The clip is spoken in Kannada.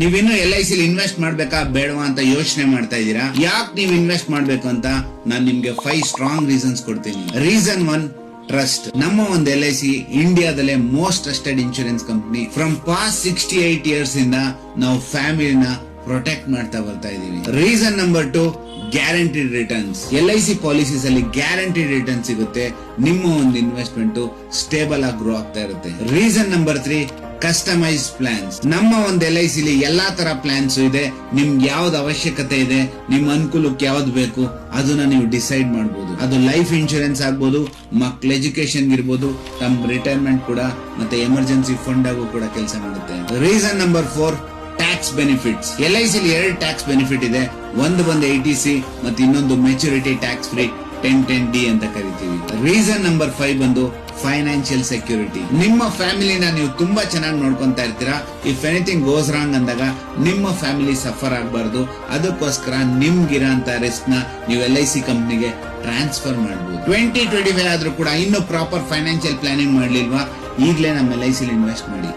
ನೀವಿನ್ನು LIC ಇನ್ವೆಸ್ಟ್ ಮಾಡ್ಬೇಕಾ ಬೇಡವಾ ಅಂತ ಯೋಚನೆ ಮಾಡ್ತಾ ಇದ್ದೀರಾ? ಯಾಕೆ ನೀವು ಇನ್ವೆಸ್ಟ್ ಮಾಡ್ಬೇಕು ಅಂತ ನಾನು ನಿಮ್ಗೆ 5 ಸ್ಟ್ರಾಂಗ್ ರೀಸನ್ಸ್ ಕೊಡ್ತೀನಿ. Reason 1, trust. ನಮ್ಮ ಒಂದು LIC ಇಂಡಿಯಾದಲ್ಲೇ most trusted insurance company. From past 68 years ಇಂದ ನಾವು ಫ್ಯಾಮಿಲಿನ ಪ್ರೊಟೆಕ್ಟ್ ಮಾಡ್ತಾ ಬರ್ತಾ ಇದೀವಿ. Reason number 2, guaranteed returns. LIC policies ಅಲ್ಲಿ ಗ್ಯಾರಂಟಿಡ್ ರಿಟರ್ನ್ ಸಿಗುತ್ತೆ. ನಿಮ್ಮ ಒಂದು ಇನ್ವೆಸ್ಟ್ಮೆಂಟ್ ಸ್ಟೇಬಲ್ ಆಗಿ ಗ್ರೋ ಆಗ್ತಾ ಇರುತ್ತೆ. Reason number 3, customise plans. ನಮ್ಮ ಒಂದು LIC ಎಲ್ಲಾ ತರ ಪ್ಲಾನ್ಸ್ ಇದೆ. ನಿಮ್ಗೆ ಯಾವ್ದು ಅವಶ್ಯಕತೆ ಇದೆ, ನಿಮ್ ಅನುಕೂಲಕ್ಕೆ ಯಾವ್ದು ಬೇಕು ಅದನ್ನ ನೀವು ಡಿಸೈಡ್ ಮಾಡಬಹುದು. ಅದು ಲೈಫ್ ಇನ್ಶೂರೆನ್ಸ್ ಆಗ್ಬೋದು, ಮಕ್ಳ ಎಜುಕೇಶನ್ ಇರ್ಬೋದು, ತಮ್ಮ ರಿಟೈರ್ಮೆಂಟ್ ಕೂಡ, ಮತ್ತೆ ಎಮರ್ಜೆನ್ಸಿ ಫಂಡ್ ಆಗು ಕೂಡ ಕೆಲಸ ಮಾಡುತ್ತೆ. Reason number 4, tax benefits. LIC 2 tax benefit ಇದೆ. ಒಂದು ಬಂದು ATC ಮತ್ತೆ ಇನ್ನೊಂದು ಮೆಚುರಿಟಿ ಟ್ಯಾಕ್ಸ್ ಫ್ರೀ 1010D ಅಂತ ಕರಿತೀವಿ. ರೀಸನ್ ನಂಬರ್ 5 ಬಂದು ಫೈನಾನ್ಷಿಯಲ್ ಸೆಕ್ಯೂರಿಟಿ. ನಿಮ್ಮ ಫ್ಯಾಮಿಲಿನ ನೀವು ತುಂಬಾ ಚೆನ್ನಾಗಿ ನೋಡ್ಕೊಂತಾ ಇರ್ತೀರಾ. ಇಫ್ ಎನಿಥಿಂಗ್ ಗೋಸ್ ರಾಂಗ್ ಅಂದಾಗ ನಿಮ್ಮ ಫ್ಯಾಮಿಲಿ ಸಫರ್ ಆಗಬಾರ್ದು. ಅದಕ್ಕೋಸ್ಕರ ನಿಮ್ಗಿರೋ ಅಂತ ರಿಸ್ಕ್ ನ ನೀವು LIC ಕಂಪ್ನಿಗೆ ಟ್ರಾನ್ಸ್ಫರ್ ಮಾಡಬಹುದು. 2025 ಆದ್ರೂ ಕೂಡ ಇನ್ನು ಪ್ರಾಪರ್ ಫೈನಾನ್ಷಿಯಲ್ ಪ್ಲಾನಿಂಗ್ ಮಾಡ್ಲಿಲ್ವಾ? ಈಗಲೇ ನಮ್ಮ LIC ಇನ್ವೆಸ್ಟ್ ಮಾಡಿ.